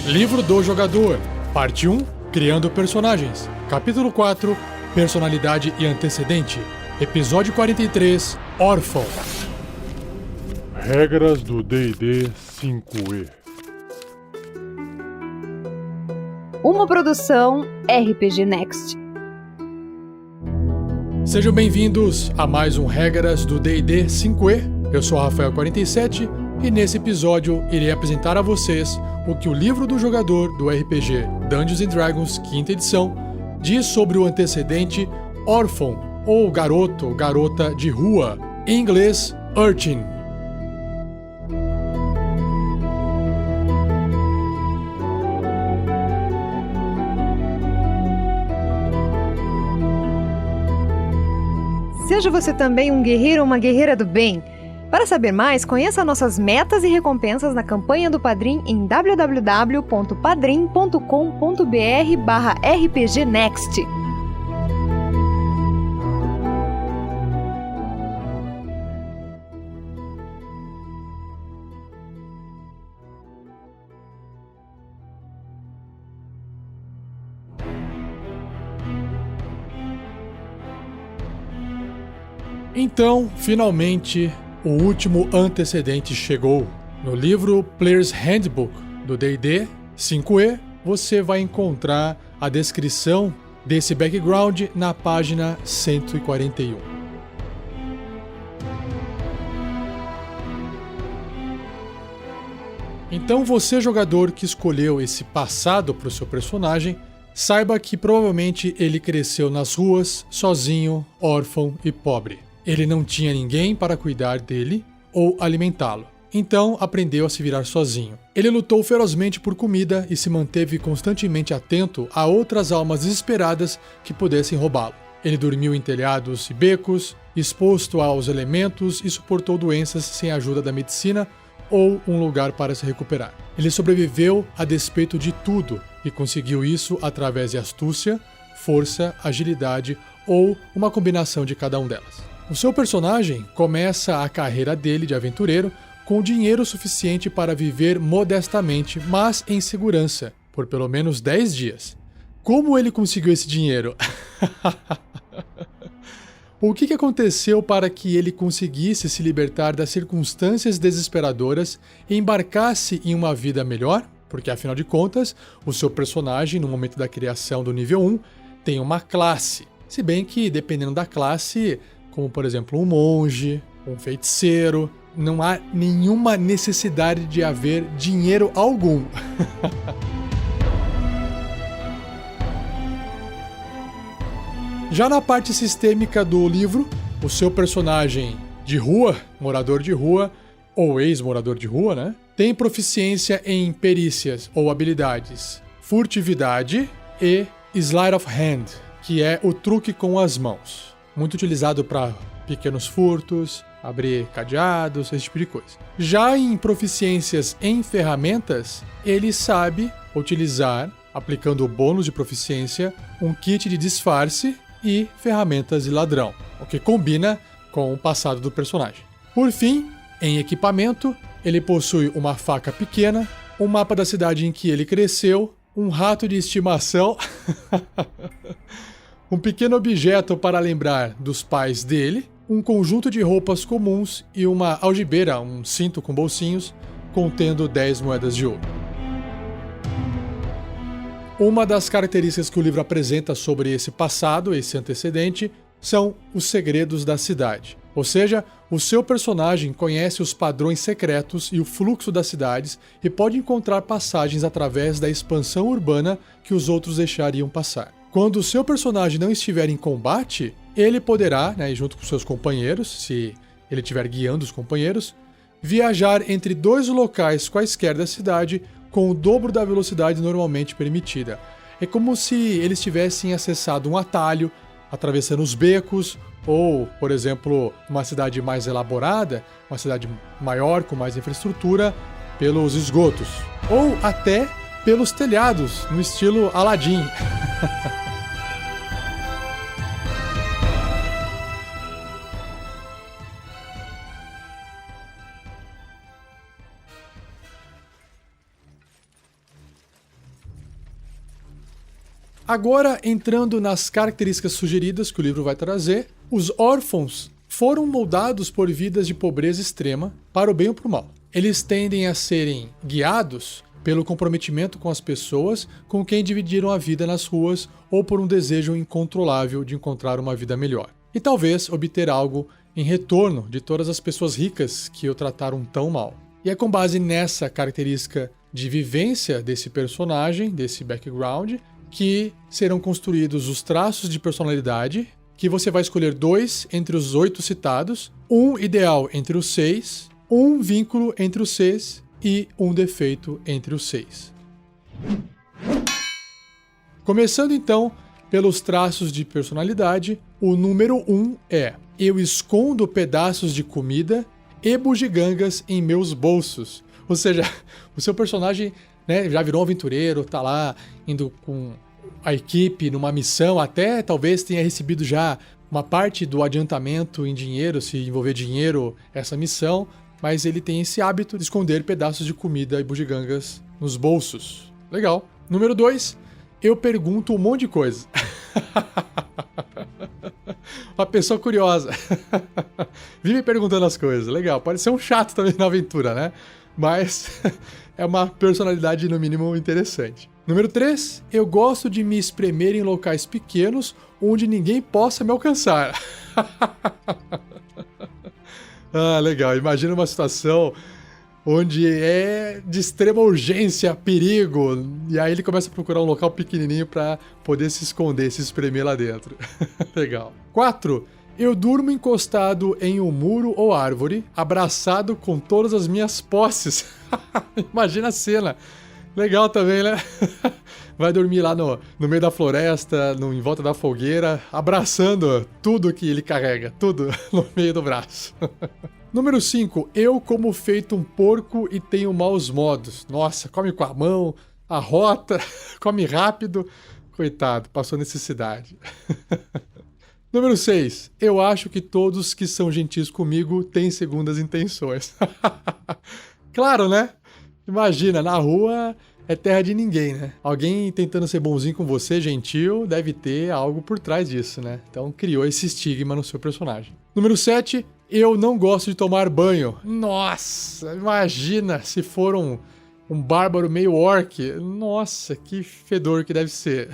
Livro do Jogador, Parte 1, Criando Personagens, Capítulo 4, Personalidade e Antecedente, Episódio 43, Órfão. Regras do D&D 5e. Uma produção RPG Next. Sejam bem-vindos a mais um Regras do D&D 5e. Eu sou Rafael47 e nesse episódio irei apresentar a vocês o que o livro do jogador do RPG Dungeons & Dragons 5ª edição diz sobre o antecedente órfão ou garoto ou garota de rua, em inglês urchin. Seja você também um guerreiro ou uma guerreira do bem. Para saber mais, conheça nossas metas e recompensas na campanha do Padrim em www.padrim.com.br/rpgnext. Então, finalmente, o último antecedente chegou. No livro Player's Handbook do D&D 5e, você vai encontrar a descrição desse background na página 141. Então você, jogador que escolheu esse passado para o seu personagem, saiba que provavelmente ele cresceu nas ruas, sozinho, órfão e pobre. Ele não tinha ninguém para cuidar dele ou alimentá-lo. Então aprendeu a se virar sozinho. Ele lutou ferozmente por comida e se manteve constantemente atento a outras almas desesperadas que pudessem roubá-lo. Ele dormiu em telhados e becos, exposto aos elementos e suportou doenças sem a ajuda da medicina ou um lugar para se recuperar. Ele sobreviveu a despeito de tudo e conseguiu isso através de astúcia, força, agilidade ou uma combinação de cada um delas. O seu personagem começa a carreira dele de aventureiro com dinheiro suficiente para viver modestamente, mas em segurança, por pelo menos 10 dias. Como ele conseguiu esse dinheiro? O que aconteceu para que ele conseguisse se libertar das circunstâncias desesperadoras e embarcasse em uma vida melhor? Porque, afinal de contas, o seu personagem, no momento da criação do nível 1, tem uma classe. Se bem que, dependendo da classe, como por exemplo um monge, um feiticeiro, não há nenhuma necessidade de haver dinheiro algum. Já na parte sistêmica do livro, o seu personagem de rua, morador de rua, ou ex-morador de rua, né? Tem proficiência em perícias ou habilidades, furtividade e sleight of hand, que é o truque com as mãos. Muito utilizado para pequenos furtos, abrir cadeados, esse tipo de coisa. Já em proficiências em ferramentas, ele sabe utilizar, aplicando o bônus de proficiência, um kit de disfarce e ferramentas de ladrão, o que combina com o passado do personagem. Por fim, em equipamento, ele possui uma faca pequena, um mapa da cidade em que ele cresceu, um rato de estimação, um pequeno objeto para lembrar dos pais dele, um conjunto de roupas comuns e uma algibeira, um cinto com bolsinhos, contendo 10 moedas de ouro. Uma das características que o livro apresenta sobre esse passado, esse antecedente, são os segredos da cidade. Ou seja, o seu personagem conhece os padrões secretos e o fluxo das cidades e pode encontrar passagens através da expansão urbana que os outros deixariam passar. Quando o seu personagem não estiver em combate, ele poderá, junto com seus companheiros, se ele estiver guiando os companheiros, viajar entre dois locais quaisquer da cidade com o dobro da velocidade normalmente permitida. É como se eles tivessem acessado um atalho, atravessando os becos, ou, por exemplo, uma cidade mais elaborada, uma cidade maior, com mais infraestrutura, pelos esgotos. Ou até pelos telhados, no estilo Aladdin. Agora, entrando nas características sugeridas que o livro vai trazer, os órfãos foram moldados por vidas de pobreza extrema, para o bem ou para o mal. Eles tendem a serem guiados pelo comprometimento com as pessoas com quem dividiram a vida nas ruas ou por um desejo incontrolável de encontrar uma vida melhor. E talvez obter algo em retorno de todas as pessoas ricas que o trataram tão mal. E é com base nessa característica de vivência desse personagem, desse background, que serão construídos os traços de personalidade, que você vai escolher 2 entre os 8 citados, um ideal entre os 6, um vínculo entre os 6 e um defeito entre os 6. Começando então pelos traços de personalidade, o número 1 é: eu escondo pedaços de comida e bugigangas em meus bolsos. Ou seja, o seu personagem, né, já virou um aventureiro, tá lá indo com a equipe numa missão, até talvez tenha recebido já uma parte do adiantamento em dinheiro, se envolver dinheiro essa missão, mas ele tem esse hábito de esconder pedaços de comida e bugigangas nos bolsos. Legal. Número 2, eu pergunto um monte de coisa. Uma pessoa curiosa. Vive perguntando as coisas. Legal. Pode ser um chato também na aventura, né? Mas é uma personalidade, no mínimo, interessante. Número 3, eu gosto de me espremer em locais pequenos onde ninguém possa me alcançar. Ah, legal. Imagina uma situação onde é de extrema urgência, perigo, e aí ele começa a procurar um local pequenininho para poder se esconder, se espremer lá dentro. Legal. 4, eu durmo encostado em um muro ou árvore, abraçado com todas as minhas posses. Imagina a cena. Legal também, né? Vai dormir lá no meio da floresta, em volta da fogueira, abraçando tudo que ele carrega, tudo no meio do braço. Número 5, eu como feito um porco e tenho maus modos. Nossa, come com a mão, arrota, come rápido. Coitado, passou necessidade. Número 6, eu acho que todos que são gentis comigo têm segundas intenções. Claro, né? Imagina, na rua é terra de ninguém, né? Alguém tentando ser bonzinho com você, gentil, deve ter algo por trás disso, né? Então criou esse estigma no seu personagem. Número 7, eu não gosto de tomar banho. Nossa, imagina se for um bárbaro meio orc. Nossa, que fedor que deve ser.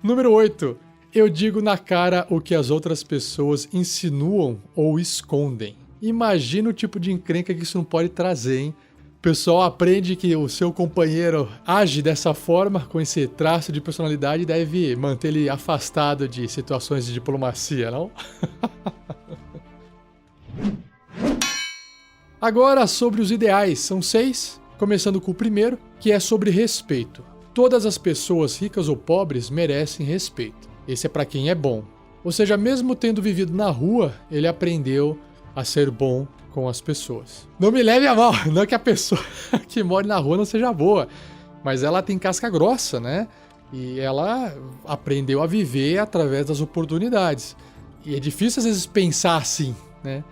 Número 8, eu digo na cara o que as outras pessoas insinuam ou escondem. Imagina o tipo de encrenca que isso não pode trazer, hein? O pessoal aprende que o seu companheiro age dessa forma, com esse traço de personalidade, deve manter ele afastado de situações de diplomacia, não? Agora, sobre os ideais, são 6, começando com o primeiro, que é sobre respeito. Todas as pessoas, ricas ou pobres, merecem respeito. Esse é para quem é bom. Ou seja, mesmo tendo vivido na rua, ele aprendeu a ser bom com as pessoas. Não me leve a mal, não que a pessoa que mora na rua não seja boa, mas ela tem casca grossa, né? E ela aprendeu a viver através das oportunidades. E é difícil às vezes pensar assim, né?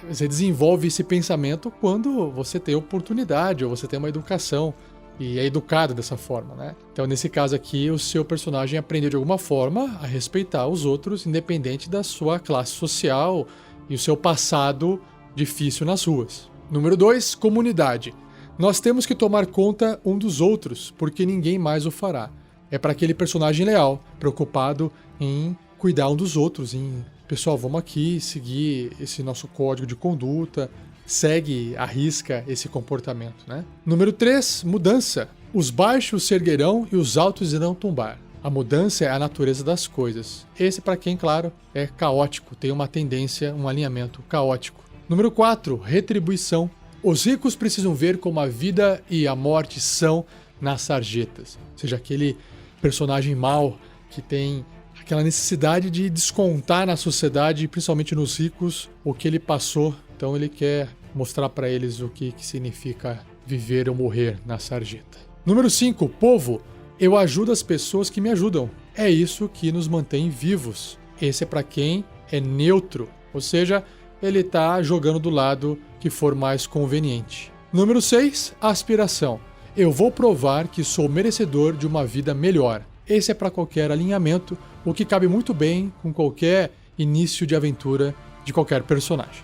Você desenvolve esse pensamento quando você tem oportunidade ou você tem uma educação e é educado dessa forma, né? Então, nesse caso aqui, o seu personagem aprendeu de alguma forma a respeitar os outros, independente da sua classe social e o seu passado difícil nas ruas. Número 2, comunidade. Nós temos que tomar conta um dos outros, porque ninguém mais o fará. É para aquele personagem leal, preocupado em cuidar um dos outros, em, pessoal, vamos aqui seguir esse nosso código de conduta, segue, arrisca esse comportamento, né? Número 3, mudança. Os baixos se erguerão e os altos irão tombar. A mudança é a natureza das coisas. Esse, para quem, claro, é caótico, tem uma tendência, um alinhamento caótico. Número 4, retribuição. Os ricos precisam ver como a vida e a morte são nas sarjetas. Ou seja, aquele personagem mau que tem aquela necessidade de descontar na sociedade, principalmente nos ricos, o que ele passou. Então ele quer mostrar para eles o que significa viver ou morrer na sarjeta. Número 5, povo. Eu ajudo as pessoas que me ajudam. É isso que nos mantém vivos. Esse é para quem é neutro, ou seja, ele está jogando do lado que for mais conveniente. Número 6, aspiração. eu vou provar que sou merecedor de uma vida melhor. Esse é para qualquer alinhamento, o que cabe muito bem com qualquer início de aventura de qualquer personagem.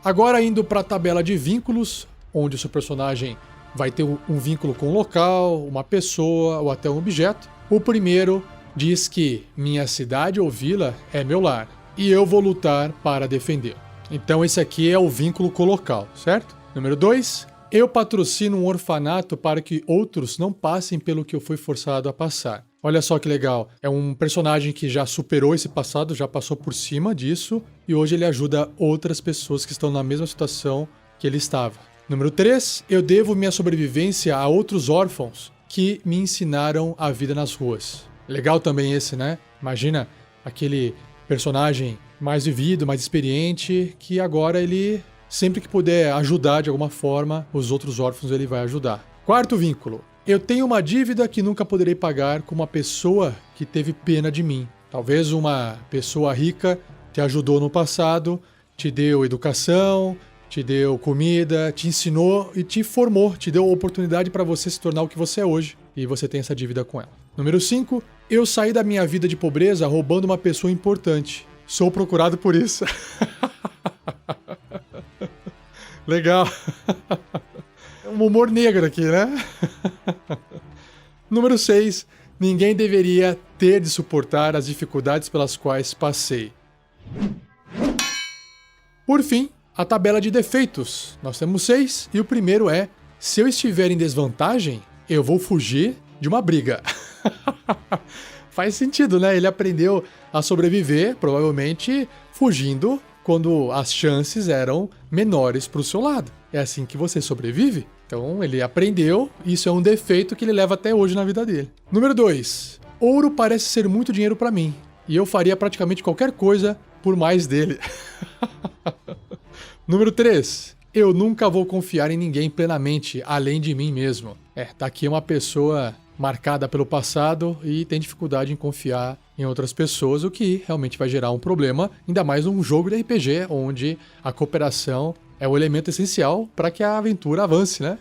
Agora indo para a tabela de vínculos, onde o seu personagem vai ter um vínculo com um local, uma pessoa ou até um objeto. O primeiro diz que minha cidade ou vila é meu lar e eu vou lutar para defender. Então esse aqui é o vínculo com o local, certo? Número 2, eu patrocino um orfanato para que outros não passem pelo que eu fui forçado a passar. Olha só que legal, é um personagem que já superou esse passado, já passou por cima disso e hoje ele ajuda outras pessoas que estão na mesma situação que ele estava. Número 3, eu devo minha sobrevivência a outros órfãos que me ensinaram a vida nas ruas. Legal também esse, né? Imagina aquele personagem mais vivido, mais experiente, que agora ele, sempre que puder ajudar de alguma forma, os outros órfãos ele vai ajudar. Quarto vínculo, eu tenho uma dívida que nunca poderei pagar com uma pessoa que teve pena de mim. Talvez uma pessoa rica te ajudou no passado, te deu educação, te deu comida, te ensinou e te formou, te deu oportunidade para você se tornar o que você é hoje. E você tem essa dívida com ela. Número 5, eu saí da minha vida de pobreza roubando uma pessoa importante. Sou procurado por isso. Legal. É um humor negro aqui, né? Número 6, ninguém deveria ter de suportar as dificuldades pelas quais passei. Por fim, a tabela de defeitos. Nós temos 6 e o primeiro é: se eu estiver em desvantagem, eu vou fugir de uma briga. Faz sentido, né? Ele aprendeu a sobreviver, provavelmente fugindo quando as chances eram menores para o seu lado. É assim que você sobrevive. Então ele aprendeu, isso é um defeito que ele leva até hoje na vida dele. Número 2. Ouro parece ser muito dinheiro para mim e eu faria praticamente qualquer coisa por mais dele. Número 3. Eu nunca vou confiar em ninguém plenamente, além de mim mesmo. Tá aqui uma pessoa marcada pelo passado e tem dificuldade em confiar em outras pessoas, o que realmente vai gerar um problema, ainda mais num jogo de RPG, onde a cooperação é o elemento essencial para que a aventura avance, né?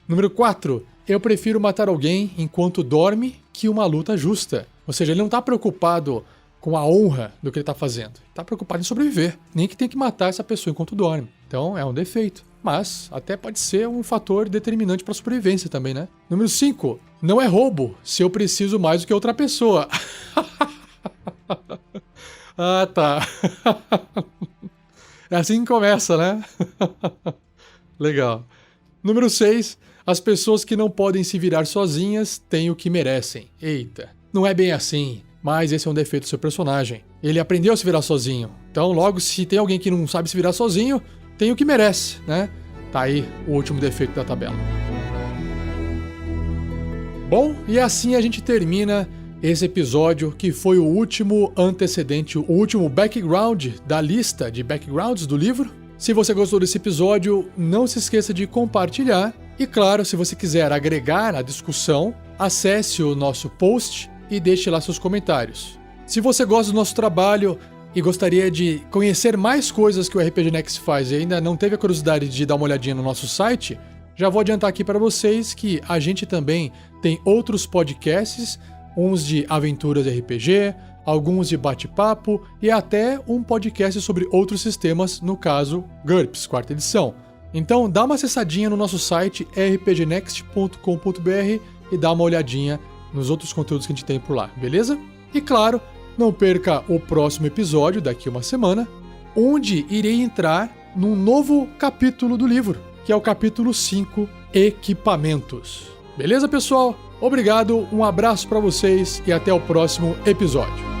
Número 4. Eu prefiro matar alguém enquanto dorme que uma luta justa. Ou seja, ele não está preocupado com a honra do que ele está fazendo. Está preocupado em sobreviver. Nem que tem que matar essa pessoa enquanto dorme. Então é um defeito. Mas até pode ser um fator determinante para a sobrevivência também, né? Número 5. Não é roubo se eu preciso mais do que outra pessoa. Ah, tá. É assim que começa, né? Legal. Número 6. As pessoas que não podem se virar sozinhas têm o que merecem. Eita. Não é bem assim. Mas esse é um defeito do seu personagem. Ele aprendeu a se virar sozinho. Então, logo, se tem alguém que não sabe se virar sozinho, tem o que merece, né? Tá aí o último defeito da tabela. Bom, e assim a gente termina esse episódio, que foi o último antecedente, o último background da lista de backgrounds do livro. Se você gostou desse episódio, não se esqueça de compartilhar. E claro, se você quiser agregar a discussão, acesse o nosso post e deixe lá seus comentários. Se você gosta do nosso trabalho e gostaria de conhecer mais coisas que o RPG Next faz e ainda não teve a curiosidade de dar uma olhadinha no nosso site, já vou adiantar aqui para vocês que a gente também tem outros podcasts, uns de aventuras RPG, alguns de bate-papo e até um podcast sobre outros sistemas, no caso GURPS, 4ª edição. Então dá uma acessadinha no nosso site rpgnext.com.br e dá uma olhadinha nos outros conteúdos que a gente tem por lá, beleza? E claro, não perca o próximo episódio daqui a uma semana, onde irei entrar num novo capítulo do livro, que é o capítulo 5, Equipamentos. Beleza, pessoal? Obrigado, um abraço para vocês e até o próximo episódio.